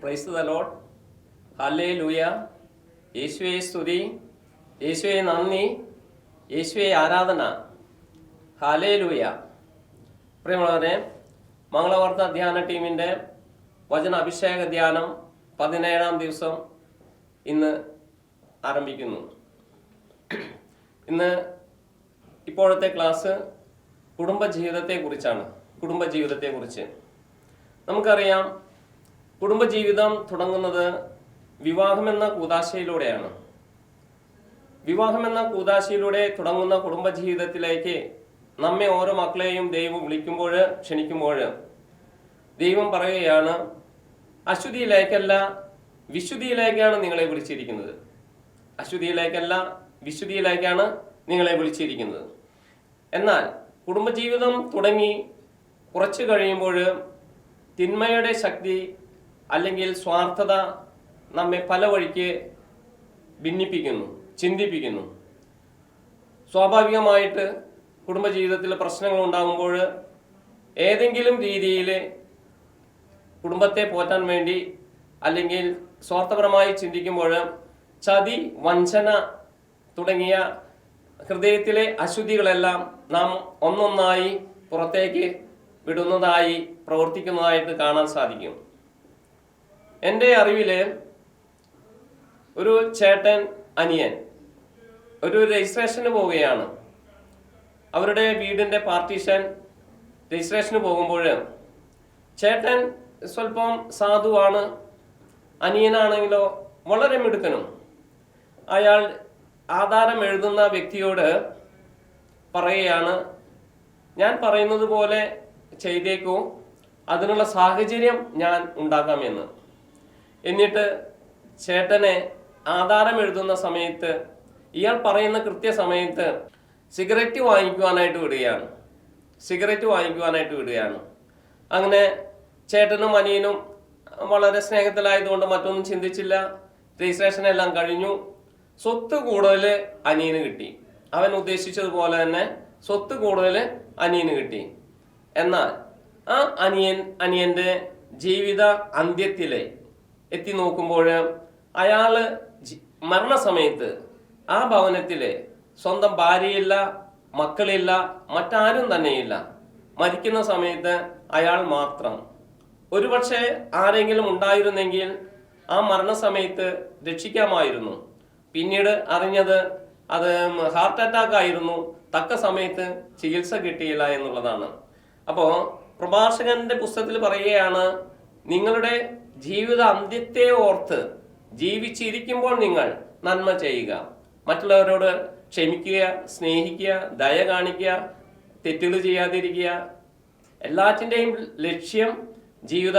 Praise the Lord. Hallelujah. യേശുവേ സ്തുതി, യേശുവേ നന്ദി, യേശുവേ ആരാധന. ഹല്ലേലൂയ. പ്രിയമുള്ളവരെ, മംഗളവാർത്ത ധ്യാന ടീമിൻ്റെ വചന അഭിഷേക ധ്യാനം 17-ാം ദിവസം ഇന്ന് ആരംഭിക്കുന്നു. ഇന്ന് ഇപ്പോഴത്തെ ക്ലാസ് കുടുംബജീവിതത്തെക്കുറിച്ച്. നമുക്കറിയാം, കുടുംബജീവിതം തുടങ്ങുന്നത് വിവാഹമെന്ന കൂദാശയിലൂടെയാണ്. വിവാഹമെന്ന കൂദാശയിലൂടെ തുടങ്ങുന്ന കുടുംബജീവിതത്തിലേക്ക് നമ്മെ ഓരോ മക്കളെയും ദൈവം ക്ഷണിക്കുമ്പോൾ ദൈവം പറയുകയാണ്, അശുദ്ധിയിലേക്കല്ല വിശുദ്ധിയിലേക്കാണ് നിങ്ങളെ വിളിച്ചിരിക്കുന്നത്. അശുദ്ധിയിലേക്കല്ല വിശുദ്ധിയിലേക്കാണ് നിങ്ങളെ വിളിച്ചിരിക്കുന്നത്. എന്നാൽ കുടുംബജീവിതം തുടങ്ങി കുറച്ച് കഴിയുമ്പോൾ തിന്മയുടെ ശക്തി അല്ലെങ്കിൽ സ്വാർത്ഥത നമ്മെ പല വഴിക്ക് ഭിന്നിപ്പിക്കുന്നു, ചിന്തിപ്പിക്കുന്നു. സ്വാഭാവികമായിട്ട് കുടുംബജീവിതത്തിൽ പ്രശ്നങ്ങൾ ഉണ്ടാകുമ്പോൾ ഏതെങ്കിലും രീതിയിൽ കുടുംബത്തെ പോറ്റാൻ വേണ്ടി അല്ലെങ്കിൽ സ്വാർത്ഥപരമായി ചിന്തിക്കുമ്പോൾ ചതി, വഞ്ചന തുടങ്ങിയ ഹൃദയത്തിലെ അശുദ്ധികളെല്ലാം നാം ഒന്നൊന്നായി പുറത്തേക്ക് വിടുന്നതായി, പ്രവർത്തിക്കുന്നതായിട്ട് കാണാൻ സാധിക്കും. എൻ്റെ അറിവിൽ ഒരു ചേട്ടൻ അനിയൻ ഒരു രജിസ്ട്രേഷന് പോവുകയാണ്. അവരുടെ വീടിൻ്റെ പാർട്ടീഷൻ രജിസ്ട്രേഷന് പോകുമ്പോൾ ചേട്ടൻ സ്വല്പം സാധുവാണ്, അനിയനാണെങ്കിലോ വളരെ മിടുക്കനും. അയാൾ ആധാരം എഴുതുന്ന വ്യക്തിയോട് പറയുകയാണ്, ഞാൻ പറയുന്നത് പോലെ ചെയ്തേക്കൂ, അതിനുള്ള സാഹചര്യം ഞാൻ ഉണ്ടാക്കാമെന്ന്. എന്നിട്ട് ചേട്ടനെ ആധാരം എഴുതുന്ന സമയത്ത് ഇയാൾ പറയുന്ന കൃത്യസമയത്ത് സിഗരറ്റ് വാങ്ങിക്കുവാനായിട്ട് വിടുകയാണ്. അങ്ങനെ ചേട്ടനും അനിയനും വളരെ സ്നേഹത്തിലായതുകൊണ്ട് മറ്റൊന്നും ചിന്തിച്ചില്ല. രജിസ്ട്രേഷൻ എല്ലാം കഴിഞ്ഞു. സ്വത്ത് കൂടുതൽ അനിയന് കിട്ടി. അവൻ ഉദ്ദേശിച്ചതുപോലെ തന്നെ സ്വത്ത് കൂടുതൽ അനിയന് കിട്ടി. എന്നാൽ ആ അനിയന്റെ ജീവിത അന്ത്യത്തിലെ എത്തി നോക്കുമ്പോൾ അയാള് മരണസമയത്ത് ആ ഭവനത്തിലെ സ്വന്തം ഭാര്യയില്ല, മക്കളില്ല, മറ്റാരും തന്നെയില്ല. മരിക്കുന്ന സമയത്ത് അയാൾ മാത്രം. ഒരുപക്ഷെ ആരെങ്കിലും ഉണ്ടായിരുന്നെങ്കിൽ ആ മരണസമയത്ത് രക്ഷിക്കാമായിരുന്നു. പിന്നീട് അറിഞ്ഞത് അത് ഹാർട്ട് അറ്റാക്ക് ആയിരുന്നു, തക്ക സമയത്ത് ചികിത്സ കിട്ടിയില്ല എന്നുള്ളതാണ്. അപ്പോൾ പ്രഭാഷകന്റെ പുസ്തകത്തിൽ പറയുകയാണ്, നിങ്ങളുടെ ജീവിത അന്ത്യത്തെ ഓർത്ത് ജീവിച്ചിരിക്കുമ്പോൾ നിങ്ങൾ നന്മ ചെയ്യുക, മറ്റുള്ളവരോട് ക്ഷമിക്കുക, സ്നേഹിക്കുക, ദയ കാണിക്കുക, തെറ്റുകൾ ചെയ്യാതിരിക്കുക. എല്ലാറ്റിൻ്റെയും ലക്ഷ്യം ജീവിത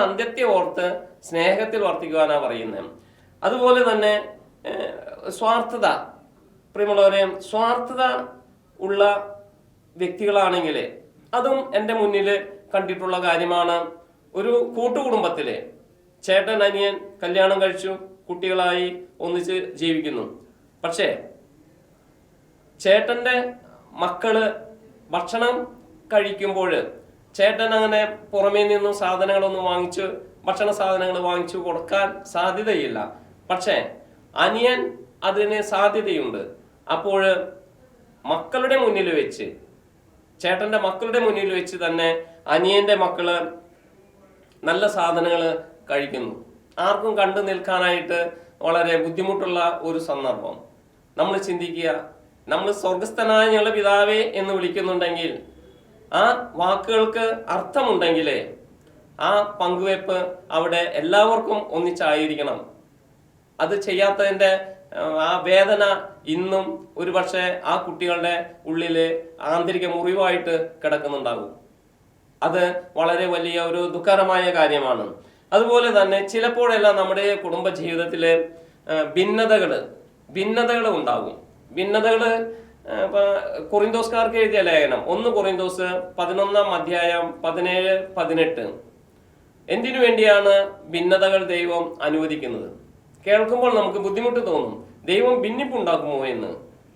അന്ത്യത്തെ ഓർത്ത് സ്നേഹത്തിൽ വർത്തിക്കുവാനാണ് പറയുന്നത്. അതുപോലെ തന്നെ സ്വാർത്ഥത, പ്രിയമുള്ളവരെ, സ്വാർത്ഥത ഉള്ള വ്യക്തികളാണെങ്കിൽ അതും എൻ്റെ മുന്നിൽ കണ്ടിട്ടുള്ള കാര്യമാണ്. ഒരു കൂട്ടുകുടുംബത്തിലെ ചേട്ടൻ അനിയൻ കല്യാണം കഴിച്ചു, കുട്ടികളായി ഒന്നിച്ച് ജീവിക്കുന്നു. പക്ഷേ ചേട്ടൻ്റെ മക്കള് ഭക്ഷണം കഴിക്കുമ്പോൾ ചേട്ടൻ അങ്ങനെ പുറമേ നിന്നും ഭക്ഷണ സാധനങ്ങൾ വാങ്ങിച്ചു കൊടുക്കാൻ സാധ്യതയില്ല. പക്ഷേ അനിയൻ അതിന് സാധ്യതയുണ്ട്. അപ്പോൾ ചേട്ടൻ്റെ മക്കളുടെ മുന്നിൽ വെച്ച് തന്നെ അനിയന്റെ മക്കള് നല്ല സാധനങ്ങൾ കഴിക്കുന്നു. ആർക്കും കണ്ടു നിൽക്കാനായിട്ട് വളരെ ബുദ്ധിമുട്ടുള്ള ഒരു സന്ദർഭം. നമ്മൾ ചിന്തിക്കുക, നമ്മൾ സ്വർഗസ്ഥനായ ഞങ്ങളുടെ പിതാവേ എന്ന് വിളിക്കുന്നുണ്ടെങ്കിൽ ആ വാക്കുകൾക്ക് അർത്ഥമുണ്ടെങ്കിലേ ആ പങ്കുവെപ്പ് അവിടെ എല്ലാവർക്കും ഒന്നിച്ചായിരിക്കണം. അത് ചെയ്യാത്തതിൻ്റെ ആ വേദന ഇന്നും ഒരുപക്ഷെ ആ കുട്ടികളുടെ ഉള്ളിൽ ആന്തരിക മുറിവായിട്ട് കിടക്കുന്നുണ്ടാകും. അത് വളരെ വലിയ ഒരു ദുഃഖകരമായ കാര്യമാണ്. അതുപോലെ തന്നെ ചിലപ്പോഴെല്ലാം നമ്മുടെ കുടുംബ ജീവിതത്തില് ഭിന്നതകൾ ഉണ്ടാകും. കൊറിന്തോസ്കാർക്ക് എഴുതിയ ലേഖനം 1 കൊറിന്തോസ് 11-ാം അധ്യായം 17-18. എന്തിനു വേണ്ടിയാണ് ഭിന്നതകൾ ദൈവം അനുവദിക്കുന്നത്? കേൾക്കുമ്പോൾ നമുക്ക് ബുദ്ധിമുട്ട് തോന്നും, ദൈവം ഭിന്നിപ്പുണ്ടാക്കുമോ എന്ന്.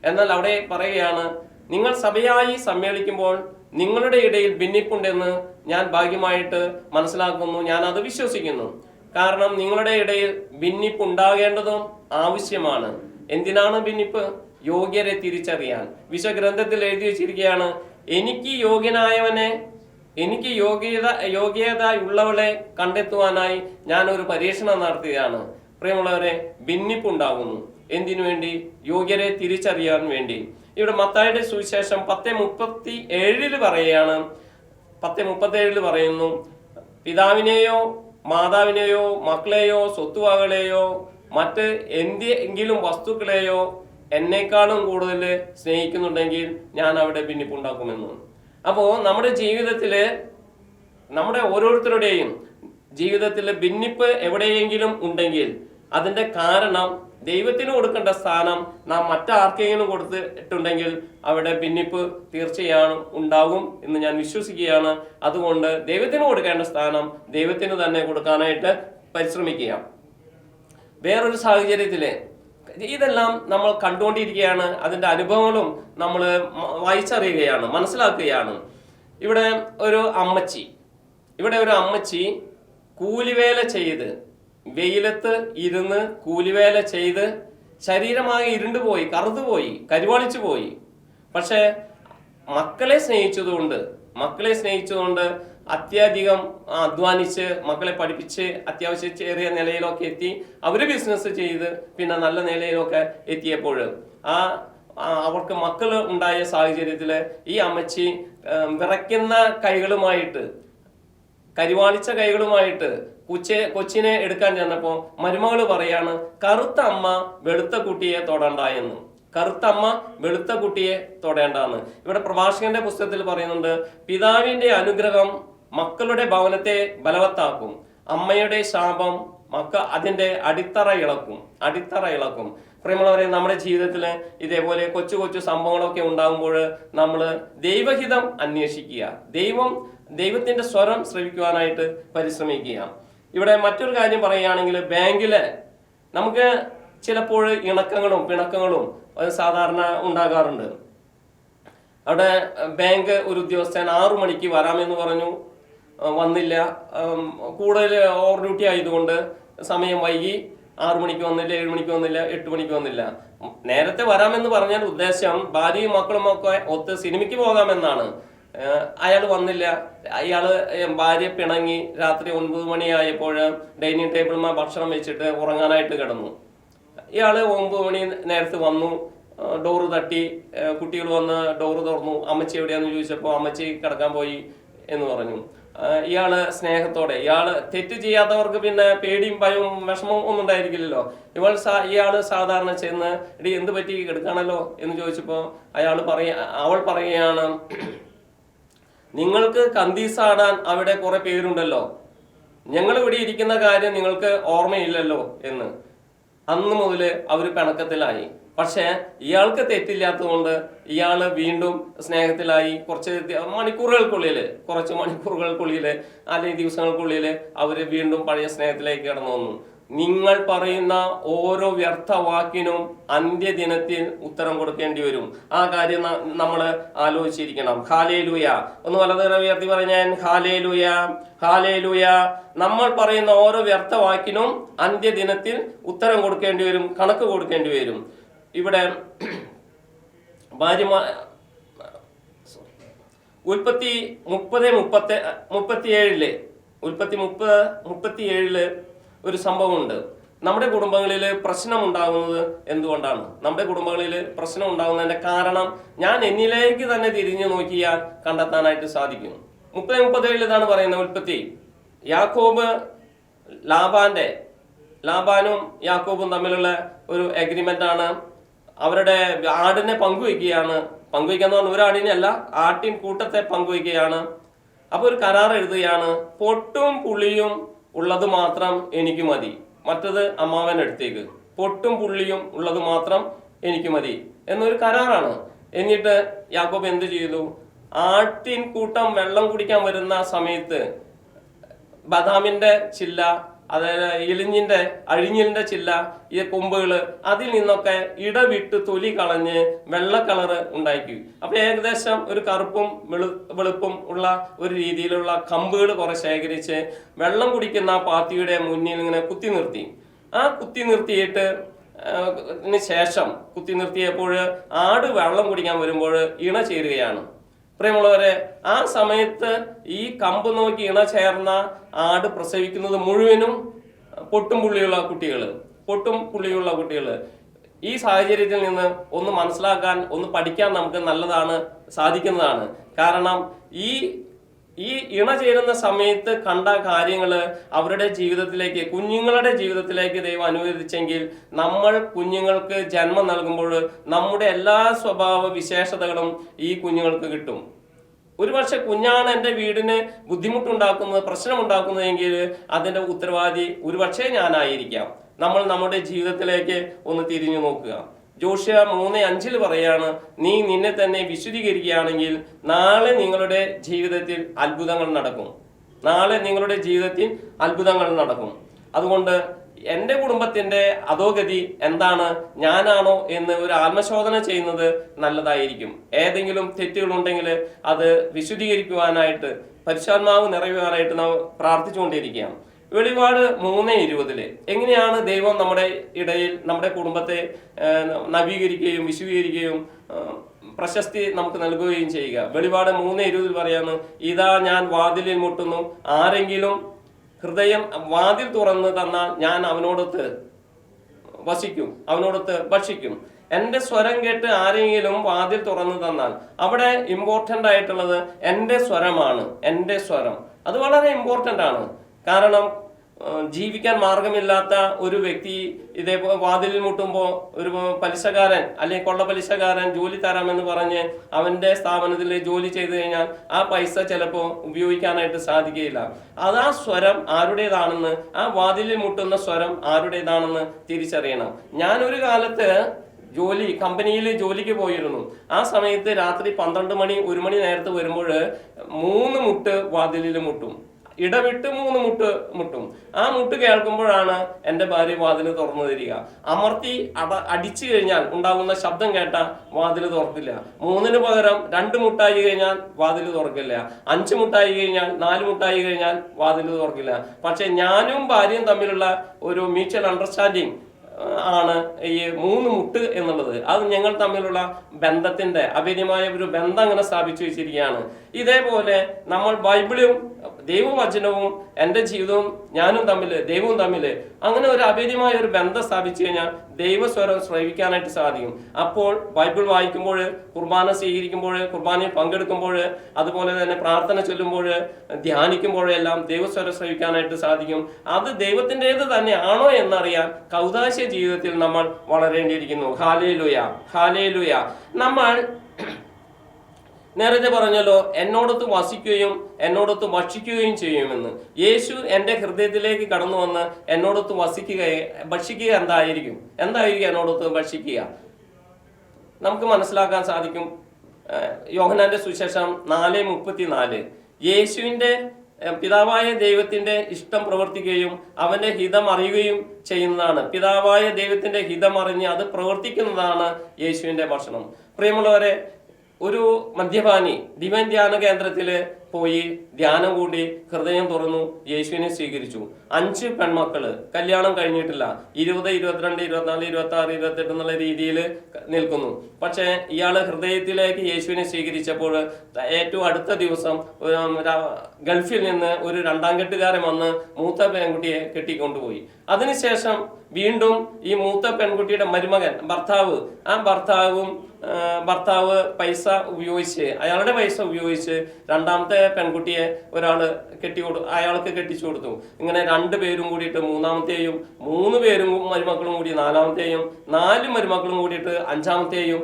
എന്നാൽ അവിടെ പറയുകയാണ്, നിങ്ങൾ സഭയായി സമ്മേളിക്കുമ്പോൾ നിങ്ങളുടെ ഇടയിൽ ഭിന്നിപ്പുണ്ടെന്ന് ഞാൻ ഭാഗ്യമായിട്ട് മനസ്സിലാക്കുന്നു, ഞാൻ അത് വിശ്വസിക്കുന്നു. കാരണം നിങ്ങളുടെ ഇടയിൽ ഭിന്നിപ്പ് ഉണ്ടാകേണ്ടതും ആവശ്യമാണ്. എന്തിനാണ് ഭിന്നിപ്പ്? യോഗ്യരെ തിരിച്ചറിയാൻ. വിശ്വഗ്രന്ഥത്തിൽ എഴുതി വെച്ചിരിക്കുകയാണ്, എനിക്ക് യോഗ്യതയുള്ളവളെ കണ്ടെത്തുവാനായി ഞാൻ ഒരു പരീക്ഷണം നടത്തുകയാണ്. പ്രിയമുള്ളവരെ, ഭിന്നിപ്പുണ്ടാകുന്നു. എന്തിനു വേണ്ടി? യോഗ്യരെ തിരിച്ചറിയാൻ വേണ്ടി. ഇവിടെ മത്തായിയുടെ സുവിശേഷം 10:37 പറയുകയാണ്. 10:37 പറയുന്നു, പിതാവിനെയോ മാതാവിനെയോ മക്കളെയോ സ്വത്തുവകളെയോ മറ്റ് എന്തെങ്കിലും വസ്തുക്കളെയോ എന്നെക്കാളും കൂടുതൽ സ്നേഹിക്കുന്നുണ്ടെങ്കിൽ ഞാൻ അവിടെ ഭിന്നിപ്പുണ്ടാക്കുമെന്ന്. അപ്പോൾ നമ്മുടെ ഓരോരുത്തരുടെയും ജീവിതത്തിൽ ഭിന്നിപ്പ് എവിടെയെങ്കിലും ഉണ്ടെങ്കിൽ അതിന്റെ കാരണം ദൈവത്തിന് കൊടുക്കേണ്ട സ്ഥാനം നാം മറ്റാർക്കെങ്കിലും കൊടുത്തിട്ടുണ്ടെങ്കിൽ അവിടെ ഭിന്നിപ്പ് തീർച്ചയായും ഉണ്ടാകും എന്ന് ഞാൻ വിശ്വസിക്കുകയാണ്. അതുകൊണ്ട് ദൈവത്തിന് കൊടുക്കേണ്ട സ്ഥാനം ദൈവത്തിന് തന്നെ കൊടുക്കാനായിട്ട് പരിശ്രമിക്കുക. വേറൊരു സാഹചര്യത്തില് ഇതെല്ലാം നമ്മൾ കണ്ടുകൊണ്ടിരിക്കുകയാണ്, അതിന്റെ അനുഭവങ്ങളും നമ്മൾ വായിച്ചറിയുകയാണ്, മനസ്സിലാക്കുകയാണ്. ഇവിടെ ഒരു അമ്മച്ചി കൂലിവേല ചെയ്ത്, വെയിലത്ത് ഇരുന്ന് കൂലിവേല ചെയ്ത് ശരീരമാകെ ഇരുണ്ടുപോയി, കറുത്തുപോയി, കരിവാളിച്ചു പോയി. പക്ഷെ മക്കളെ സ്നേഹിച്ചതുകൊണ്ട് അത്യധികം അധ്വാനിച്ച് മക്കളെ പഠിപ്പിച്ച് അത്യാവശ്യം ചെറിയ നിലയിലൊക്കെ എത്തി, അവര് ബിസിനസ് ചെയ്ത് പിന്നെ നല്ല നിലയിലൊക്കെ എത്തിയപ്പോൾ അവർക്ക് മക്കൾ ഉണ്ടായ സാഹചര്യത്തില് ഈ അമ്മച്ചി വിറയ്ക്കുന്ന കൈകളുമായിട്ട്, കരിവാളിച്ച കൈകളുമായിട്ട് കൊച്ചിനെ എടുക്കാൻ ചെന്നപ്പോ മരുമകള് പറയാണ്, കറുത്ത അമ്മ വെളുത്ത കുട്ടിയെ തൊടേണ്ടാന്ന്. ഇവിടെ പ്രഭാഷകന്റെ പുസ്തകത്തിൽ പറയുന്നുണ്ട്, പിതാവിന്റെ അനുഗ്രഹം മക്കളുടെ ഭവനത്തെ ബലവത്താക്കും, അമ്മയുടെ ശാപം അതിന്റെ അടിത്തറ ഇളക്കും. പ്രിയമുള്ളവരെ, നമ്മുടെ ജീവിതത്തിൽ ഇതേപോലെ കൊച്ചു സംഭവങ്ങളൊക്കെ ഉണ്ടാകുമ്പോൾ നമ്മൾ ദൈവഹിതം അന്വേഷിക്കുക, ദൈവത്തിന്റെ സ്വരം ശ്രവിക്കുവാനായിട്ട് പരിശ്രമിക്കുക. ഇവിടെ മറ്റൊരു കാര്യം പറയുകയാണെങ്കിൽ, ബാങ്കില് നമുക്ക് ചിലപ്പോൾ ഇണക്കങ്ങളും പിണക്കങ്ങളും സാധാരണ ഉണ്ടാകാറുണ്ട്. അവിടെ ബാങ്ക് ഒരു ഉദ്യോഗസ്ഥൻ 6 മണിക്ക് വരാമെന്ന് പറഞ്ഞു, വന്നില്ല. കൂടുതൽ ഓവർ ഡ്യൂട്ടി ആയതുകൊണ്ട് സമയം വൈകി. 6 മണിക്ക് വന്നില്ല, 7 മണിക്ക് വന്നില്ല, 8 മണിക്ക് വന്നില്ല. നേരത്തെ വരാമെന്ന് പറഞ്ഞാൽ ഉദ്ദേശം ഭാര്യയും മക്കളും ഒക്കെ ഒത്ത് സിനിമയ്ക്ക് പോകാമെന്നാണ്. അയാൾ വന്നില്ല. ഭാര്യ പിണങ്ങി രാത്രി 9 മണിയായപ്പോൾ ഡൈനിങ് ടേബിളിൽ ഭക്ഷണം വെച്ചിട്ട് ഉറങ്ങാനായിട്ട് കിടന്നു. ഇയാള് 9 മണി നേരത്ത് വന്നു, ഡോറ് തട്ടി, കുട്ടികൾ വന്ന് ഡോറ് തുറന്നു. അമ്മച്ചി എവിടെയാന്ന് ചോദിച്ചപ്പോൾ അമ്മച്ചി കിടക്കാൻ പോയി എന്ന് പറഞ്ഞു. ഇയാള് സ്നേഹത്തോടെ, തെറ്റ് ചെയ്യാത്തവർക്ക് പിന്നെ പേടിയും ഭയവും വിഷമവും ഒന്നും ഉണ്ടായിരിക്കില്ലല്ലോ. ഇയാള് സാധാരണ ചെന്ന് എടി എന്ത് പറ്റി, കിടക്കാണല്ലോ എന്ന് ചോദിച്ചപ്പോ അവൾ പറയുകയാണ്, നിങ്ങൾക്ക് കന്തീസാടാൻ അവിടെ കുറെ പേരുണ്ടല്ലോ, ഞങ്ങൾ ഇവിടെ ഇരിക്കുന്ന കാര്യം നിങ്ങൾക്ക് ഓർമ്മയില്ലല്ലോ എന്ന്. അന്ന് മുതൽ അവര് പിണക്കത്തിലായി. പക്ഷെ ഇയാൾക്ക് തെറ്റില്ലാത്തതുകൊണ്ട് ഇയാള് വീണ്ടും സ്നേഹത്തിലായി. കുറച്ച് മണിക്കൂറുകൾക്കുള്ളിൽ അല്ലെങ്കിൽ ദിവസങ്ങൾക്കുള്ളിൽ അവര് വീണ്ടും പഴയ സ്നേഹത്തിലേക്ക് കടന്നു വന്നു. നിങ്ങൾ പറയുന്ന ഓരോ വ്യർത്ഥ വാക്കിനും അന്ത്യദിനത്തിൽ ഉത്തരം കൊടുക്കേണ്ടി വരും. ആ കാര്യം നമ്മൾ ആലോചിച്ചിരിക്കണം. ഹാലേലൂയ. ഒന്ന് വലതുകരം ഉയർത്തി പറഞ്ഞാൽ ഹാലേലൂയ, ഹാലേലൂയ. നമ്മൾ പറയുന്ന ഓരോ വ്യർത്ഥ വാക്കിനും അന്ത്യദിനത്തിൽ ഉത്തരം കൊടുക്കേണ്ടി വരും, കണക്ക് കൊടുക്കേണ്ടി വരും. ഇവിടെ ഉൽപ്പത്തി 30:37 ഒരു സംഭവമുണ്ട്. നമ്മുടെ കുടുംബങ്ങളിൽ പ്രശ്നം ഉണ്ടാകുന്നത് എന്തുകൊണ്ടാണ്? നമ്മുടെ കുടുംബങ്ങളിൽ പ്രശ്നം ഉണ്ടാകുന്നതിന്റെ കാരണം ഞാൻ എന്നിലേക്ക് തന്നെ തിരിഞ്ഞു നോക്കിയാൽ കണ്ടെത്താനായിട്ട് സാധിക്കും. 30:37 ഇതാണ് പറയുന്നത്. ഉൽപ്പത്തി, ലാബാനും യാക്കോബും തമ്മിലുള്ള ഒരു എഗ്രിമെന്റ് ആണ്. അവരുടെ ആടിനെ പങ്കുവയ്ക്കാന്ന് പറഞ്ഞ ഒരു ആടിനെ അല്ല, ആട്ടിൻ കൂട്ടത്തെ പങ്കുവയ്ക്കുകയാണ്. അപ്പൊ ഒരു കരാർ എഴുതുകയാണ്, പൊട്ടും പുളിയും ഉള്ളത് മാത്രം എനിക്ക് മതി, മറ്റത് അമ്മാവൻ എടുത്തേക്ക്. പൊട്ടും പുള്ളിയും ഉള്ളത് മാത്രം എനിക്ക് മതി എന്നൊരു കരാറാണ്. എന്നിട്ട് യാക്കോബ് എന്ത് ചെയ്തു? ആട്ടിൻ കൂട്ടം വെള്ളം കുടിക്കാൻ വരുന്ന സമയത്ത് ബദാമിന്റെ ചില്ല അതായത് അഴിഞ്ഞിലിന്റെ ചില്ല, ഈ കൊമ്പുകൾ, അതിൽ നിന്നൊക്കെ ഇടവിട്ട് തൊലി കളഞ്ഞ് വെള്ള കളറ് ഉണ്ടാക്കി. അപ്പൊ ഏകദേശം ഒരു കറുപ്പും വെളുപ്പും ഉള്ള ഒരു രീതിയിലുള്ള കമ്പുകൾ കുറെ ശേഖരിച്ച് വെള്ളം കുടിക്കുന്ന പാത്തിയുടെ മുന്നിൽ ഇങ്ങനെ കുത്തി നിർത്തി. ആ കുത്തി നിർത്തിയിട്ട് ശേഷം കുത്തി നിർത്തിയപ്പോൾ ആട് വെള്ളം കുടിക്കാൻ വരുമ്പോൾ ഇണ ചേരുകയാണ്. പ്രിയമുള്ളവരെ, ആ സമയത്ത് ഈ കമ്പ് നോക്കി ഇണ ചേർന്ന ആട് പ്രസവിക്കുന്നത് മുഴുവനും പൊട്ടും പുള്ളിയുള്ള കുട്ടികൾ. ഈ സാഹചര്യത്തിൽ നിന്ന് ഒന്ന് മനസ്സിലാക്കാൻ, ഒന്ന് പഠിക്കാൻ നമുക്ക് സാധിക്കുന്നതാണ്. കാരണം ഈ ഇണ ചേരുന്ന സമയത്ത് കണ്ട കാര്യങ്ങൾ അവരുടെ ജീവിതത്തിലേക്ക്, കുഞ്ഞുങ്ങളുടെ ജീവിതത്തിലേക്ക് ദൈവം അനുവദിച്ചെങ്കിൽ നമ്മൾ കുഞ്ഞുങ്ങൾക്ക് ജന്മം നൽകുമ്പോൾ നമ്മുടെ എല്ലാ സ്വഭാവ വിശേഷതകളും ഈ കുഞ്ഞുങ്ങൾക്ക് കിട്ടും. ഒരുപക്ഷെ കുഞ്ഞാണ് എൻ്റെ വീടിന് ബുദ്ധിമുട്ടുണ്ടാക്കുന്നത്, പ്രശ്നമുണ്ടാക്കുന്നതെങ്കിൽ അതിൻ്റെ ഉത്തരവാദി ഒരുപക്ഷെ ഞാനായിരിക്കാം. നമ്മൾ നമ്മുടെ ജീവിതത്തിലേക്ക് ഒന്ന് തിരിഞ്ഞു നോക്കുക. ജോഷ്യ 3:5 പറയാണ്, നീ നിന്നെ തന്നെ വിശുദ്ധീകരിക്കുകയാണെങ്കിൽ നാളെ നിങ്ങളുടെ ജീവിതത്തിൽ അത്ഭുതങ്ങൾ നടക്കും. അതുകൊണ്ട് എൻ്റെ കുടുംബത്തിൻ്റെ അധോഗതി എന്താണ്, ഞാനാണോ എന്ന് ഒരു ആത്മശോധന ചെയ്യുന്നത് നല്ലതായിരിക്കും. ഏതെങ്കിലും തെറ്റുകളുണ്ടെങ്കിൽ അത് വിശുദ്ധീകരിക്കുവാനായിട്ട്, പരിശുദ്ധാത്മാവ് നിറയുവാനായിട്ട് നാം പ്രാർത്ഥിച്ചുകൊണ്ടിരിക്കുകയാണ്. വെളിപാട് 3:20 എങ്ങനെയാണ് ദൈവം നമ്മുടെ ഇടയിൽ നമ്മുടെ കുടുംബത്തെ നവീകരിക്കുകയും വിശുദ്ധീകരിക്കുകയും പ്രശസ്തി നമുക്ക് നൽകുകയും ചെയ്യുക. വെളിപാട് 3:20 പറയാണ്, ഇതാ ഞാൻ വാതിലിൽ മുട്ടുന്നു, ആരെങ്കിലും ഹൃദയം വാതിൽ തുറന്ന് തന്നാൽ ഞാൻ അവനോടൊത്ത് ഭക്ഷിക്കും. എൻ്റെ സ്വരം കേട്ട് ആരെങ്കിലും വാതിൽ തുറന്നു തന്നാൽ, അവിടെ ഇമ്പോർട്ടൻ്റ് ആയിട്ടുള്ളത് എൻ്റെ സ്വരമാണ്. എൻ്റെ സ്വരം അത് വളരെ ഇമ്പോർട്ടൻ്റ് ആണ്. കാരണം ജീവിക്കാൻ മാർഗമില്ലാത്ത ഒരു വ്യക്തി ഇതേപോലെ വാതിലിൽ മുട്ടുമ്പോൾ ഒരു പലിശക്കാരൻ അല്ലെങ്കിൽ കൊള്ളപ്പലിശക്കാരൻ ജോലി തരാമെന്ന് പറഞ്ഞ് അവൻ്റെ സ്ഥാപനത്തിൽ ജോലി ചെയ്തു കഴിഞ്ഞാൽ ആ പൈസ ചിലപ്പോൾ ഉപയോഗിക്കാനായിട്ട് സാധിക്കുകയില്ല. അത് ആ സ്വരം ആരുടേതാണെന്ന്, ആ വാതിലിൽ മുട്ടുന്ന സ്വരം ആരുടേതാണെന്ന് തിരിച്ചറിയണം. ഞാനൊരു കാലത്ത് കമ്പനിയിൽ ജോലിക്ക് പോയിരുന്നു. ആ സമയത്ത് രാത്രി 12 മണി 1 മണി നേരത്ത് വരുമ്പോൾ 3 മുട്ട് വാതിലിൽ മുട്ടും, ഇടവിട്ട് 3 മുട്ടും. ആ മുട്ട് കേൾക്കുമ്പോഴാണ് എൻ്റെ ഭാര്യ വാതിൽ തുറന്നു തരിക. അമർത്തി അടിച്ചു കഴിഞ്ഞാൽ ഉണ്ടാകുന്ന ശബ്ദം കേട്ട വാതിൽ തുറക്കില്ല. 3 പകരം 2 മുട്ടായി കഴിഞ്ഞാൽ വാതിൽ തുറക്കില്ല. 5 മുട്ടായി കഴിഞ്ഞാൽ 4 മുട്ടായി കഴിഞ്ഞാൽ വാതിൽ തുറക്കില്ല. പക്ഷെ ഞാനും ഭാര്യയും തമ്മിലുള്ള ഒരു മ്യൂച്വൽ അണ്ടർസ്റ്റാൻഡിങ് ആണ് ഈ 3 മുട്ട് എന്നുള്ളത്. അത് ഞങ്ങൾ തമ്മിലുള്ള ബന്ധത്തിന്റെ അഭേദ്യമായ ഒരു ബന്ധം അങ്ങനെ സ്ഥാപിച്ചു വെച്ചിരിക്കുകയാണ്. ഇതേപോലെ നമ്മൾ ബൈബിളും ദൈവവചനവും എൻ്റെ ജീവിതവും ദൈവവും തമ്മിൽ അങ്ങനെ ഒരു അഭേദ്യമായ ഒരു ബന്ധം സ്ഥാപിച്ചു കഴിഞ്ഞാൽ ദൈവസ്വരം ശ്രവിക്കാനായിട്ട് സാധിക്കും. അപ്പോൾ ബൈബിൾ വായിക്കുമ്പോൾ, കുർബാന സ്വീകരിക്കുമ്പോൾ, കുർബാനയിൽ പങ്കെടുക്കുമ്പോൾ, അതുപോലെ തന്നെ പ്രാർത്ഥന ചൊല്ലുമ്പോൾ, ധ്യാനിക്കുമ്പോഴെല്ലാം ദൈവസ്വരം ശ്രവിക്കാനായിട്ട് സാധിക്കും. അത് ദൈവത്തിൻ്റെത് തന്നെയാണോ എന്നറിയാൻ കൗദാശ ജീവിതത്തിൽ നമ്മൾ വളരേണ്ടിയിരിക്കുന്നു. ഹല്ലേലൂയ. നമ്മൾ നേരത്തെ പറഞ്ഞല്ലോ, എന്നോടൊത്ത് വസിക്കുകയും എന്നോടൊത്ത് ഭക്ഷിക്കുകയും ചെയ്യുമെന്ന്. യേശു എൻ്റെ ഹൃദയത്തിലേക്ക് കടന്നു വന്ന് എന്നോടൊത്ത് ഭക്ഷിക്കുക എന്തായിരിക്കും എന്നോടൊത്ത് ഭക്ഷിക്കുക? നമുക്ക് മനസ്സിലാക്കാൻ സാധിക്കും. യോഹന്നാന്റെ സുവിശേഷം 4:34 യേശുവിൻ്റെ പിതാവായ ദൈവത്തിന്റെ ഇഷ്ടം പ്രവർത്തിക്കുകയും അവന്റെ ഹിതം അറിയുകയും ചെയ്യുന്നതാണ്. പിതാവായ ദൈവത്തിന്റെ ഹിതം അറിഞ്ഞ് അത് പ്രവർത്തിക്കുന്നതാണ് യേശുവിൻ്റെ ഭക്ഷണം. പ്രിയമുള്ളവരെ, ഒരു മദ്യപാനി ഡിവൈൻ ധ്യാന കേന്ദ്രത്തിൽ പോയി ധ്യാനം കൂടി ഹൃദയം തുറന്നു യേശുവിനെ സ്വീകരിച്ചു. 5 പെൺമക്കള്, കല്യാണം കഴിഞ്ഞിട്ടില്ല, 20, 22, 24, 26, 28 എന്നുള്ള രീതിയിൽ നിൽക്കുന്നു. പക്ഷെ ഇയാള് ഹൃദയത്തിലേക്ക് യേശുവിനെ സ്വീകരിച്ചപ്പോൾ ഏറ്റവും അടുത്ത ദിവസം ഗൾഫിൽ നിന്ന് ഒരു 2ാം കെട്ടുകാരൻ വന്ന് മൂത്ത പെൺകുട്ടിയെ കെട്ടിക്കൊണ്ടുപോയി. അതിനുശേഷം വീണ്ടും ഈ മൂത്ത പെൺകുട്ടിയുടെ മരുമകൻ ഭർത്താവ് അയാളുടെ പൈസ ഉപയോഗിച്ച് 2ാമത്തെ പെൺകുട്ടിയെ അയാൾക്ക് കെട്ടിച്ചു കൊടുത്തു. ഇങ്ങനെ 2 പേരും കൂടിയിട്ട് 3ാമത്തെയും, 3 പേരും മരുമക്കളും കൂടി 4ാമത്തെയും, 4 മരുമക്കളും കൂടിയിട്ട് 5ാമത്തെയും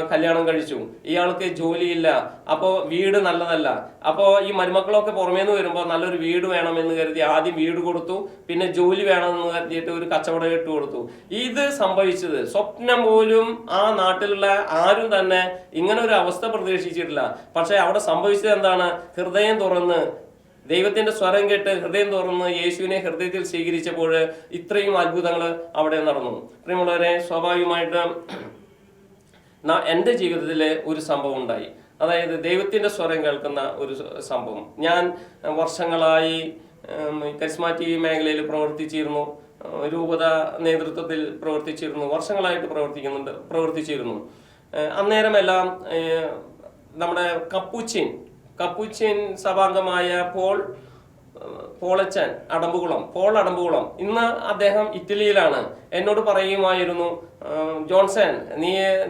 കല്യാണം കഴിച്ചു. ഇയാൾക്ക് ജോലിയില്ല, അപ്പോൾ വീട് നല്ലതല്ല. അപ്പോൾ ഈ മരുമക്കളൊക്കെ പുറമേന്ന് വരുമ്പോൾ നല്ലൊരു വീട് വേണമെന്ന് കരുതി ആദ്യം വീട് കൊടുത്തു, പിന്നെ ജോലി വേണമെന്ന് കരുതിയിട്ട് ഒരു കച്ചവടം ഇട്ട് കൊടുത്തു. ഇത് സംഭവിച്ചത് സ്വപ്നം പോലും ആ നാട്ടിലുള്ള ആരും തന്നെ ഇങ്ങനെ ഒരു അവസ്ഥ പ്രതീക്ഷിച്ചിട്ടില്ല. പക്ഷെ അവിടെ സംഭവിച്ചത് എന്താണ്? ഹൃദയം തുറന്ന് ദൈവത്തിന്റെ സ്വരം കേട്ട് ഹൃദയം തുറന്ന് യേശുവിനെ ഹൃദയത്തിൽ സ്വീകരിച്ചപ്പോൾ ഇത്രയും അത്ഭുതങ്ങൾ അവിടെ നടന്നു. പ്രിയമുള്ളവരെ, സ്വാഭാവികമായിട്ട് എൻ്റെ ജീവിതത്തിൽ ഒരു സംഭവം ഉണ്ടായി. അതായത് ദൈവത്തിന്റെ സ്വരം കേൾക്കുന്ന ഒരു സംഭവം. ഞാൻ വർഷങ്ങളായി കരിസ്മാറ്റിക് മേഖലയിൽ പ്രവർത്തിച്ചിരുന്നു, രൂപത നേതൃത്വത്തിൽ പ്രവർത്തിച്ചിരുന്നു, വർഷങ്ങളായിട്ട് പ്രവർത്തിച്ചിരുന്നു. അന്നേരമെല്ലാം നമ്മുടെ കപ്പുച്ചിൻ സഭാംഗമായ പോളച്ചൻ അടമ്പുകുളം ഇന്ന് അദ്ദേഹം ഇറ്റലിയിലാണ്. എന്നോട് പറയുമായിരുന്നു, ജോൺസൺ,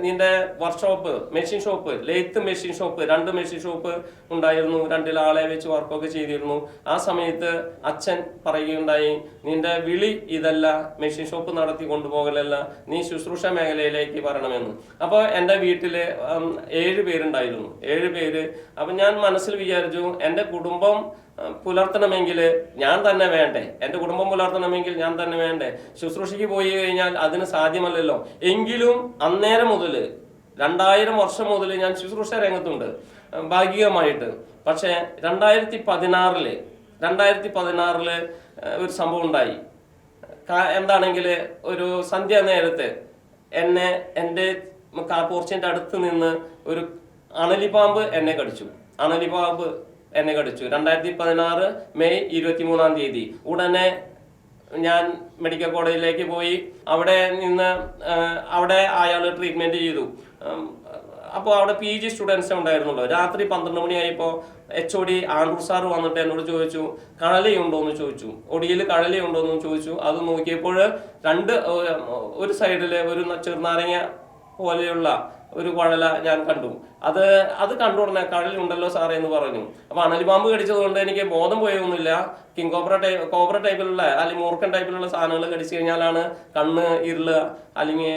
നിന്റെ workshop, machine shop, lathe machine shop, 2 machine shop ഉണ്ടായിരുന്നു, 2 ആളെ വെച്ച് വർക്കൊക്കെ ചെയ്തിരുന്നു. ആ സമയത്ത് അച്ഛൻ പറയുകയുണ്ടായി, നിന്റെ വിളി ഇതല്ല, മെഷീൻ ഷോപ്പ് നടത്തി കൊണ്ടുപോകലല്ല, നീ ശുശ്രൂഷ മേഖലയിലേക്ക് വരണമെന്ന്. അപ്പോൾ എൻ്റെ വീട്ടിൽ 7 പേരുണ്ടായിരുന്നു, 7 പേര്. അപ്പം ഞാൻ മനസ്സിൽ വിചാരിച്ചു, എൻ്റെ കുടുംബം പുലർത്തണമെങ്കിൽ ഞാൻ തന്നെ വേണ്ടേ, എൻ്റെ കുടുംബം പുലർത്തണമെങ്കിൽ ഞാൻ തന്നെ വേണ്ടേ, ശുശ്രൂഷയ്ക്ക് പോയി കഴിഞ്ഞാൽ അതിന് സാധ്യമല്ലല്ലോ. എങ്കിലും അന്നേരം മുതൽ 2000 വർഷം മുതൽ ഞാൻ ശുശ്രൂഷ രംഗത്തുണ്ട് ഭാഗികമായിട്ട്. പക്ഷേ 2016 ഒരു സംഭവം ഉണ്ടായി. എന്താണെങ്കിൽ ഒരു സന്ധ്യ നേരത്ത് എൻ്റെ പോർച്ചിൻ്റെ അടുത്ത് നിന്ന് ഒരു അണലിപ്പാമ്പ് എന്നെ കടിച്ചു. 2016 മെയ് 23 ഉടനെ ഞാൻ മെഡിക്കൽ കോളേജിലേക്ക് പോയി. അവിടെ അയാൾ ട്രീറ്റ്മെന്റ് ചെയ്തു. അപ്പോൾ അവിടെ PG സ്റ്റുഡൻസേ ഉണ്ടായിരുന്നുള്ളൂ. രാത്രി 12 മണിയായപ്പോൾ HOD ആണ്ടൂർ സാറ് വന്നിട്ട് എന്നോട് ചോദിച്ചു, കഴലയുണ്ടോയെന്ന് ചോദിച്ചു, ഒടിയിൽ കഴലയുണ്ടോയെന്ന് ചോദിച്ചു. അത് നോക്കിയപ്പോൾ ഒരു സൈഡിൽ ഒരു ചെറുനാരങ്ങ പോലെയുള്ള ഒരു കുഴല ഞാൻ കണ്ടു. അത് കണ്ടു ഉടനെ കഴലുണ്ടല്ലോ സാറേ എന്ന് പറഞ്ഞു. അപ്പൊ അണലിപ്പാമ്പ് കടിച്ചത് കൊണ്ട് എനിക്ക് ബോധം പോയൊന്നുമില്ല. കോബ്ര ടൈപ്പിലുള്ള അല്ലെങ്കിൽ മൂർക്കൻ ടൈപ്പിലുള്ള സാധനങ്ങൾ കടിച്ചു കഴിഞ്ഞാലാണ് കണ്ണ് ഇരുളുക അല്ലെങ്കിൽ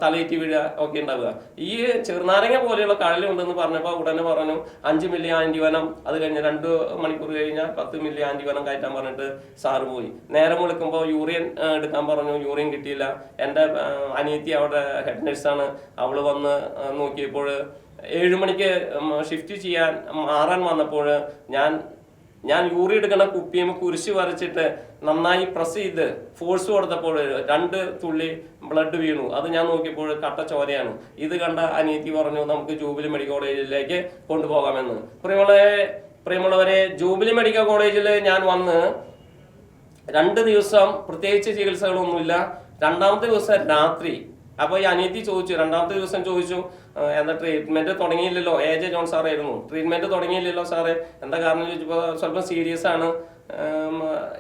തലയിറ്റി വീഴുക ഒക്കെ ഉണ്ടാവുക. ഈ ചെറുനാരങ്ങ പോലെയുള്ള കഴലുണ്ടെന്ന് പറഞ്ഞപ്പോൾ ഉടനെ പറഞ്ഞു 5 മില്ലി ആന്റിവനം, അത് കഴിഞ്ഞ് 2 മണിക്കൂർ കഴിഞ്ഞാൽ 10 മില്ലി ആന്റിവനം കയറ്റാൻ പറഞ്ഞിട്ട് സാറ് പോയി. നേരം വിളിക്കുമ്പോൾ യൂറിയൻ എടുക്കാൻ പറഞ്ഞു, യൂറിയൻ കിട്ടിയില്ല. എൻ്റെ അനിയത്തി അവിടെ ഹെഡ് നഴ്സാണ്, അവള് വന്ന് നോക്കിയപ്പോൾ 7 മണിക്ക് ഷിഫ്റ്റ് മാറാൻ വന്നപ്പോൾ ഞാൻ യൂറി എടുക്കണ കുപ്പിയും കുരിശ് വരച്ചിട്ട് നന്നായി പ്രസ് ചെയ്ത് ഫോഴ്സ് കൊടുത്തപ്പോൾ 2 തുള്ളി ബ്ലഡ് വീണു. അത് ഞാൻ നോക്കിയപ്പോൾ കട്ട ചോരയാണ്. ഇത് കണ്ട അനിയത്തി പറഞ്ഞു, നമുക്ക് ജൂബിലി മെഡിക്കൽ കോളേജിലേക്ക് കൊണ്ടുപോകാമെന്ന്. പ്രിയമുള്ളവരെ, ജൂബിലി മെഡിക്കൽ കോളേജിൽ ഞാൻ വന്ന് 2 ദിവസം പ്രത്യേകിച്ച് ചികിത്സകളൊന്നുമില്ല. 2ാമത്തെ ദിവസം രാത്രി അപ്പോൾ ഈ അനിയത്തി ചോദിച്ചു, 2ാമത്തെ ദിവസം ചോദിച്ചു, എന്താ ട്രീറ്റ്മെന്റ് തുടങ്ങിയില്ലല്ലോ, AJ ജോൺ സാറായിരുന്നു, ട്രീറ്റ്മെന്റ് തുടങ്ങിയില്ലല്ലോ സാറേ, എന്താ കാരണം ചോദിച്ചപ്പോൾ സ്വല്പം സീരിയസ് ആണ്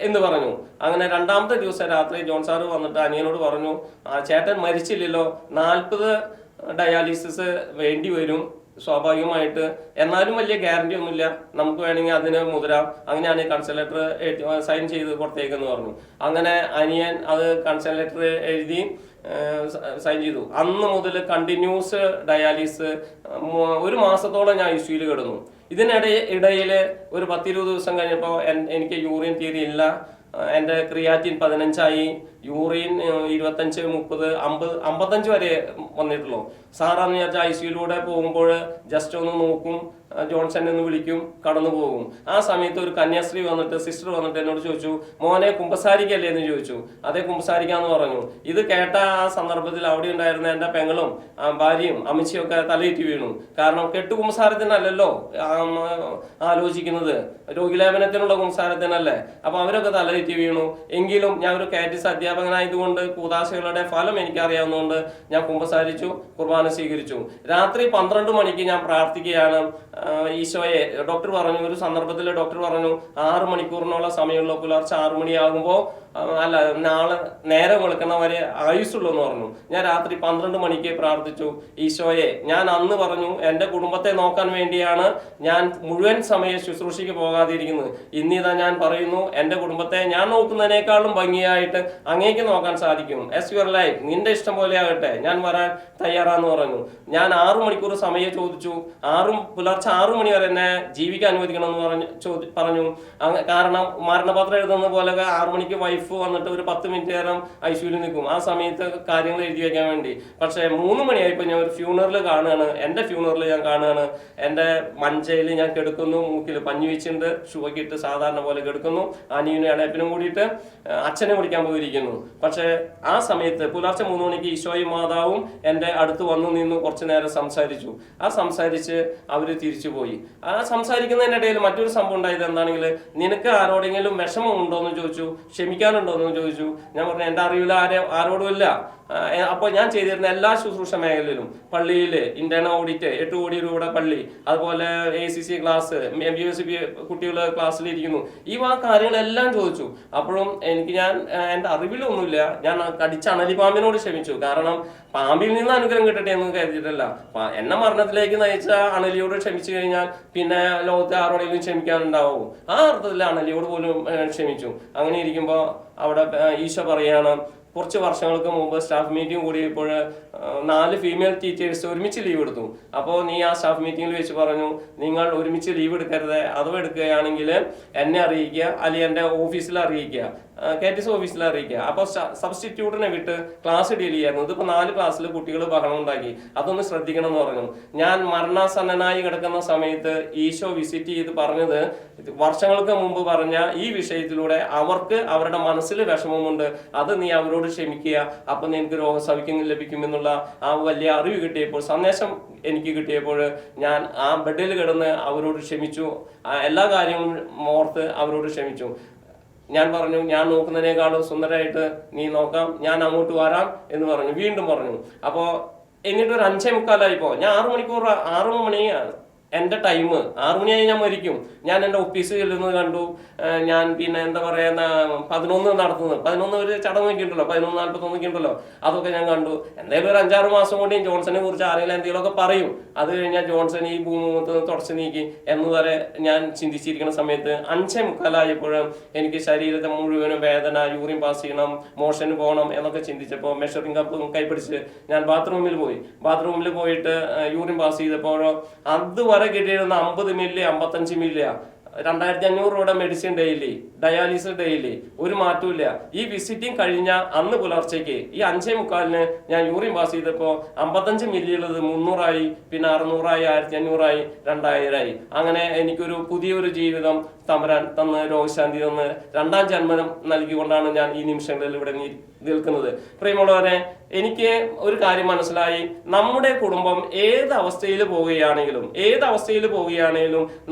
എന്ന് പറഞ്ഞു. അങ്ങനെ 2ാമത്തെ ദിവസം രാത്രി ജോൺ സാറ് വന്നിട്ട് അനിയനോട് പറഞ്ഞു, ചേട്ടൻ മരിച്ചില്ലല്ലോ, 40 ഡയാലിസിസ് വേണ്ടി വരും സ്വാഭാവികമായിട്ട്, എന്നാലും വലിയ ഗ്യാരണ്ടി ഒന്നുമില്ല, നമുക്ക് വേണമെങ്കിൽ അതിന് മുതരാം. അങ്ങനെയാണ് കൺസേൺ ലെറ്റർ സൈൻ ചെയ്ത് കൊടുത്തേക്കെന്ന് പറഞ്ഞു. അങ്ങനെ അനിയൻ അത് കൺസേൺ ലെറ്റർ എഴുതി സൈൻ ചെയ്തു. അന്ന് മുതൽ കണ്ടിന്യൂസ് ഡയാലിസിസ് 1 മാസത്തോളം ഞാൻ ICUയിൽ കിടന്നു. ഇടയിൽ ഒരു 10-20 ദിവസം കഴിഞ്ഞപ്പോൾ എനിക്ക് യൂറിൻ തീരെ ഇല്ല. എൻ്റെ ക്രിയാറ്റിൻ 15 യൂറിൻ 25, 30, 50, 55 വരെ വന്നിട്ടുള്ളൂ. സാറാന്ന് വിചാരിച്ചാൽ ICUയിലൂടെ പോകുമ്പോൾ ജസ്റ്റ് ഒന്ന് നോക്കും, ജോൺസൺ എന്ന് വിളിക്കും, കടന്നു പോകും. ആ സമയത്ത് ഒരു കന്യാസ്ത്രീ സിസ്റ്റർ വന്നിട്ട് എന്നോട് ചോദിച്ചു, മോനെ കുമ്പസാരിക്കല്ലേ എന്ന് ചോദിച്ചു. അതേ, കുമ്പസാരിക്കാന്ന് പറഞ്ഞു. ഇത് കേട്ട ആ സന്ദർഭത്തിൽ അവിടെ ഉണ്ടായിരുന്ന എൻ്റെ പെങ്ങളും ഭാര്യയും അമ്മച്ചിയും ഒക്കെ തലയിറ്റി വീണു. കാരണം കുമ്പസാരത്തിനല്ലല്ലോ ആലോചിക്കുന്നത്, രോഗിലേപനത്തിനുള്ള കുമ്പസാരത്തിനല്ലേ. അപ്പൊ അവരൊക്കെ തലയിറ്റി വീണു. എങ്കിലും ഞാൻ ഒരു കാറ്റഗിസ് അധ്യാപകനായതുകൊണ്ട് കൂദാശകളുടെ ഫലം എനിക്കറിയാവുന്നതുകൊണ്ട് ഞാൻ കുമ്പസാരിച്ചു, കുർബാന സ്വീകരിച്ചു. രാത്രി 12 മണിക്ക് ഞാൻ പ്രാർത്ഥിക്കുകയാണ്. ഈശോയെ, ഡോക്ടർ പറഞ്ഞു, ഒരു സന്ദർഭത്തിൽ ഡോക്ടർ പറഞ്ഞു 6 മണിക്കൂറിനുള്ള സമയമുള്ള പുലർച്ചെ 6 മണിയാകുമ്പോൾ നാളെ നേരം വെളുക്കുന്നവരെ ആയുസുള്ളൂ എന്ന് പറഞ്ഞു. ഞാൻ രാത്രി 12 മണിക്ക് പ്രാർത്ഥിച്ചു, ഈശോയെ, ഞാൻ അന്ന് പറഞ്ഞു എൻ്റെ കുടുംബത്തെ നോക്കാൻ വേണ്ടിയാണ് ഞാൻ മുഴുവൻ സമയം ശുശ്രൂഷയ്ക്ക് പോകാതിരിക്കുന്നത്. ഇന്നിതാ ഞാൻ പറയുന്നു, എൻ്റെ കുടുംബത്തെ ഞാൻ നോക്കുന്നതിനേക്കാളും ഭംഗിയായിട്ട് അങ്ങേക്ക് നോക്കാൻ സാധിക്കും. എസ് യുവർ ലൈഫ്, നിന്റെ ഇഷ്ടം പോലെ ആകട്ടെ, ഞാൻ വരാൻ തയ്യാറാന്ന് പറഞ്ഞു. ഞാൻ 6 മണിക്കൂർ സമയം ചോദിച്ചു. പുലർച്ചെ 6 മണി വരെ എന്നെ ജീവിക്കാൻ അനുവദിക്കണം എന്ന് പറഞ്ഞു. കാരണം മരണപത്രം എഴുതുന്ന പോലെ 6 മണിക്ക് വൈഫ് വൈഫ് വന്നിട്ട് ഒരു 10 മിനിറ്റ് നേരം ഐസിയുവിൽ നിൽക്കും, ആ സമയത്ത് കാര്യങ്ങൾ എഴുതി വെക്കാൻ വേണ്ടി. പക്ഷേ 3 മണിയായപ്പോൾ ഞാൻ ഒരു ഫ്യൂണറൽ കാണുകയാണ്. എൻ്റെ ഫ്യൂണറൽ ഞാൻ കാണുകയാണ്. എൻ്റെ മഞ്ചയിൽ ഞാൻ കിടക്കുന്നു, മൂക്കിൽ പഞ്ഞി വെച്ചിട്ടുണ്ട്, ഷൂയൊക്കെ ഇട്ട് സാധാരണ പോലെ കിടക്കുന്നു. അനിയനും ഇളയപ്പനും കൂടിയിട്ട് അച്ഛനെ വിളിക്കാൻ പോയിരിക്കുന്നു. പക്ഷേ ആ സമയത്ത് പുലർച്ചെ 3 മണിക്ക് ഈശോയും മാതാവും എൻ്റെ അടുത്ത് വന്നു നിന്നു, കുറച്ചു നേരം സംസാരിച്ചു. ആ സംസാരിച്ച് അവർ തിരിച്ചു പോയി. ആ സംസാരിക്കുന്നതിനിടയിൽ മറ്റൊരു സംഭവം ഉണ്ടായത് എന്താണെങ്കിൽ, നിനക്ക് ആരോടെങ്കിലും വിഷമം ഉണ്ടോ എന്ന് ചോദിച്ചു, ക്ഷമിക്കാനുണ്ടോ എന്ന് ചോദിച്ചു. ഞാൻ പറഞ്ഞു എൻ്റെ അറിവിൽ ആരോടുമില്ല. അപ്പോൾ ഞാൻ ചെയ്തിരുന്ന എല്ലാ ശുശ്രൂഷ മേഖലയിലും, പള്ളിയിൽ ഇന്റേണൽ ഓഡിറ്റ് 8 കോടി രൂപയുടെ പള്ളി, അതുപോലെ ACC ക്ലാസ്, MBSP കുട്ടികൾ ക്ലാസ്സിലിരിക്കുന്നു, ഈ കാര്യങ്ങളെല്ലാം ചോദിച്ചു. അപ്പോഴും എൻ്റെ അറിവിലൊന്നുമില്ല. ഞാൻ കടിച്ച അണലിപ്പാമ്പിനോട് ക്ഷമിച്ചു. കാരണം പാമ്പിൽ നിന്ന് അനുഗ്രഹം കിട്ടട്ടെ എന്ന് കരുതിയിട്ടല്ല. എന്നെ മരണത്തിലേക്ക് നയിച്ച അണലിയോട് ക്ഷമിച്ചു കഴിഞ്ഞാൽ പിന്നെ ലോകത്തെ ആരോടെങ്കിലും ക്ഷമിക്കാനുണ്ടാവും. ആ അർത്ഥത്തിൽ അണലിയോട് പോലും ക്ഷമിച്ചു. അങ്ങനെ ഇരിക്കുമ്പോൾ അവിടെ ഈശോ പറയാണ്, കുറച്ച് വർഷങ്ങൾക്ക് മുമ്പ് സ്റ്റാഫ് മീറ്റിംഗ് കൂടിയപ്പോൾ 4 ഫീമെയിൽ ടീച്ചേഴ്സ് ഒരുമിച്ച് ലീവ് എടുത്തു. അപ്പോൾ നീ ആ സ്റ്റാഫ് മീറ്റിംഗിൽ വെച്ച് പറഞ്ഞു, നിങ്ങൾ ഒരുമിച്ച് ലീവ് എടുക്കരുത്, അഥവാ എടുക്കുകയാണെങ്കിൽ എന്നെ അറിയിക്കുക, അല്ലെങ്കിൽ എൻ്റെ ഓഫീസിൽ അറിയിക്കുക, KTC ഓഫീസിൽ അറിയിക്കുക. അപ്പോൾ സബ്സ്റ്റിറ്റ്യൂട്ടിനെ വിട്ട് ക്ലാസ് ഡീൽ ചെയ്യായിരുന്നു. ഇതിപ്പോൾ 4 ക്ലാസ്സിൽ കുട്ടികൾ ബഹളം ഉണ്ടാക്കി, അതൊന്ന് ശ്രദ്ധിക്കണം എന്ന് പറഞ്ഞു. ഞാൻ മരണാസന്നനായി കിടക്കുന്ന സമയത്ത് ഈശോ വിസിറ്റ് ചെയ്ത് പറഞ്ഞത്, വർഷങ്ങൾക്ക് മുമ്പ് പറഞ്ഞ ഈ വിഷയത്തിലൂടെ അവർക്ക് അവരുടെ മനസ്സിൽ വിഷമമുണ്ട്, അത് നീ അവരോട് ക്ഷമിക്കുക, അപ്പൊ നിനക്ക് രോഗസൗഖ്യം ലഭിക്കുമെന്നുള്ള ആ വലിയ അറിവ് കിട്ടിയപ്പോൾ, സന്ദേശം എനിക്ക് കിട്ടിയപ്പോൾ, ഞാൻ ആ ബെഡിൽ കിടന്ന് അവരോട് ക്ഷമിച്ചു. എല്ലാ കാര്യങ്ങളും ഓർത്ത് അവരോട് ക്ഷമിച്ചു. ഞാൻ പറഞ്ഞു, ഞാൻ നോക്കുന്നതിനേക്കാളും സുന്ദരമായിട്ട് നീ നോക്കാം, ഞാൻ അങ്ങോട്ട് വരാം എന്ന് പറഞ്ഞു. വീണ്ടും പറഞ്ഞു. അപ്പോൾ എന്നിട്ടൊരു 5:45 ഞാൻ 6 മണിയാണ് എൻ്റെ ടൈം. 6 മണിയായി ഞാൻ മരിക്കും. ഞാൻ എൻ്റെ ഓഫീസിൽ ചെല്ലുന്നത് കണ്ടു. ഞാൻ പിന്നെ എന്താ പറയുന്ന 11 നടത്തുന്നത്, 11 ഒരു ചടങ്ങൊക്കെ ഉണ്ടല്ലോ, 11:41 ഉണ്ടല്ലോ, അതൊക്കെ ഞാൻ കണ്ടു. എന്തായാലും ഒരു 5-6 മാസം കൊണ്ട് ജോൺസനെ കുറിച്ച് ആരെങ്കിലും എന്തെങ്കിലുമൊക്കെ പറയും. അത് കഴിഞ്ഞാൽ ജോൺസൺ ഈ ഭൂമുഖത്ത് തുടച്ചു നീക്കി എന്ന് വരെ ഞാൻ ചിന്തിച്ചിരിക്കുന്ന സമയത്ത് 5:45 എനിക്ക് ശരീരത്തെ മുഴുവനും വേദന, യൂറിൻ പാസ് ചെയ്യണം, മോഷന് പോകണം എന്നൊക്കെ ചിന്തിച്ചപ്പോൾ മെഷറിംഗ് കപ്പ് കൈപ്പിടിച്ച് ഞാൻ ബാത്റൂമിൽ പോയിട്ട് യൂറിൻ പാസ് ചെയ്തപ്പോഴോ അതുവരെ കിട്ടിയിരുന്ന 50 മില്ലി 55 മില്ലി 2500 രൂപയുടെ മെഡിസിൻ ഡെയിലി, ഡയാലിസിസ് ഡെയിലി, ഒരു മാറ്റമില്ല. ഈ വിസിറ്റിംഗ് കഴിഞ്ഞ അന്ന് പുലർച്ചയ്ക്ക് ഈ 5:45 ഞാൻ യൂറിൻ പാസ് ചെയ്തപ്പോൾ 55 മില്ലിയുള്ളത് 300 പിന്നെ 600 1500 2000 അങ്ങനെ എനിക്കൊരു പുതിയൊരു ജീവിതം തമ്പുരാൻ തന്ന്, രോഗശാന്തി തന്ന്, 2ാം ജന്മം നൽകിക്കൊണ്ടാണ് ഞാൻ ഈ നിമിഷങ്ങളിൽ ഇവിടെ നിൽക്കുന്നത്. പ്രിയമുള്ളവരെ, എനിക്ക് ഒരു കാര്യം മനസ്സിലായി. നമ്മുടെ കുടുംബം ഏത് അവസ്ഥയിൽ പോവുകയാണെങ്കിലും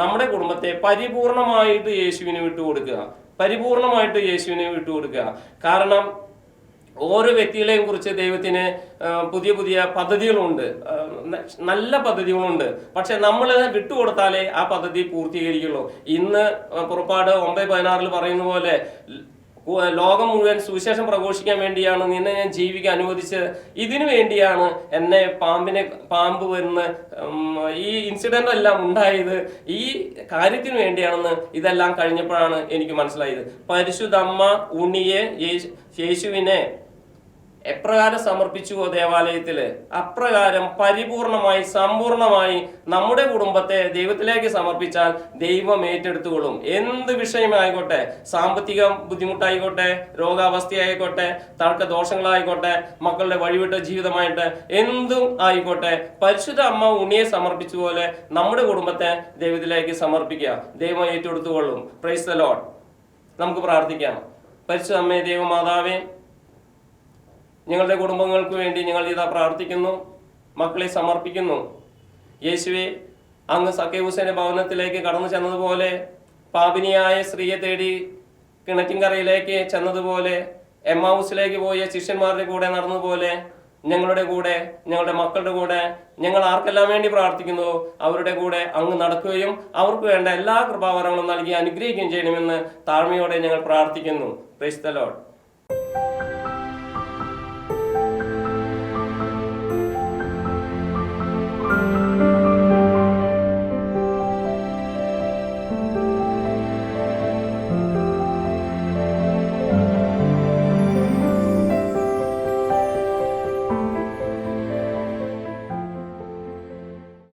നമ്മുടെ കുടുംബത്തെ പരിപൂർണമായിട്ട് യേശുവിന് വിട്ടുകൊടുക്കുക. കാരണം ഓരോ വ്യക്തികളെയും കുറിച്ച് ദൈവത്തിന് പുതിയ പദ്ധതികളുണ്ട്, നല്ല പദ്ധതികളുണ്ട്. പക്ഷെ നമ്മൾ വിട്ടുകൊടുത്താലേ ആ പദ്ധതി പൂർത്തീകരിക്കുള്ളൂ. ഇന്ന് പുറപ്പാട് 9:16 പറയുന്ന പോലെ, ലോകം മുഴുവൻ സുവിശേഷം പ്രഘോഷിക്കാൻ വേണ്ടിയാണ് നിന്നെ ഞാൻ ജീവിക്കാൻ അനുവദിച്ചത്, ഇതിനു വേണ്ടിയാണ് എന്നെ പാമ്പ് വരുന്ന ഈ ഇൻസിഡന്റ് എല്ലാം ഉണ്ടായത്, ഈ കാര്യത്തിന് വേണ്ടിയാണെന്ന് ഇതെല്ലാം കഴിഞ്ഞപ്പോഴാണ് എനിക്ക് മനസ്സിലായത്. പരിശുദ്ധ അമ്മ ഉണ്ണിയെ യേശുവിനെ എപ്രകാരം സമർപ്പിച്ചുവോ ദേവാലയത്തില്, അപ്രകാരം പരിപൂർണമായി സമ്പൂർണമായി നമ്മുടെ കുടുംബത്തെ ദൈവത്തിലേക്ക് സമർപ്പിച്ചാൽ ദൈവം ഏറ്റെടുത്തുകൊള്ളും. എന്ത് വിഷയമായിക്കോട്ടെ, സാമ്പത്തിക ബുദ്ധിമുട്ടായിക്കോട്ടെ, രോഗാവസ്ഥയായിക്കോട്ടെ, തർക്കദോഷങ്ങളായിക്കോട്ടെ, മക്കളുടെ വഴിവിട്ട ജീവിതമായിട്ട് എന്തും ആയിക്കോട്ടെ, പരിശുദ്ധ അമ്മ ഉണ്ണിയെ സമർപ്പിച്ച പോലെ നമ്മുടെ കുടുംബത്തെ ദൈവത്തിലേക്ക് സമർപ്പിക്കുക, ദൈവം ഏറ്റെടുത്തുകൊള്ളും. Praise the Lord. നമുക്ക് പ്രാർത്ഥിക്കാം. പരിശുദ്ധ അമ്മേ, ദൈവമാതാവേ, ഞങ്ങളുടെ കുടുംബങ്ങൾക്ക് വേണ്ടി ഞങ്ങൾ ഇതാ പ്രാർത്ഥിക്കുന്നു, മക്കളെ സമർപ്പിക്കുന്നു. യേശുവേ, അങ്ങ് സക്കേവൂസിന്റെ ഭവനത്തിലേക്ക് കടന്നു ചെന്നതുപോലെ, പാപിനിയായ സ്ത്രീയെ തേടി കിണറ്റിൻകരയിലേക്ക് ചെന്നതുപോലെ, എമ്മാവൂസിലേക്ക് പോയ ശിഷ്യന്മാരുടെ കൂടെ നടന്നതുപോലെ, ഞങ്ങളുടെ കൂടെ, ഞങ്ങളുടെ മക്കളുടെ കൂടെ, ഞങ്ങൾ ആർക്കെല്ലാം വേണ്ടി പ്രാർത്ഥിക്കുന്നു അവരുടെ കൂടെ അങ്ങ് നടക്കുകയും അവർക്ക് വേണ്ട എല്ലാ കൃപാവരങ്ങളും നൽകി അനുഗ്രഹിക്കുകയും ചെയ്യണമെന്ന് താഴ്മയോടെ ഞങ്ങൾ പ്രാർത്ഥിക്കുന്നു. Praise the Lord.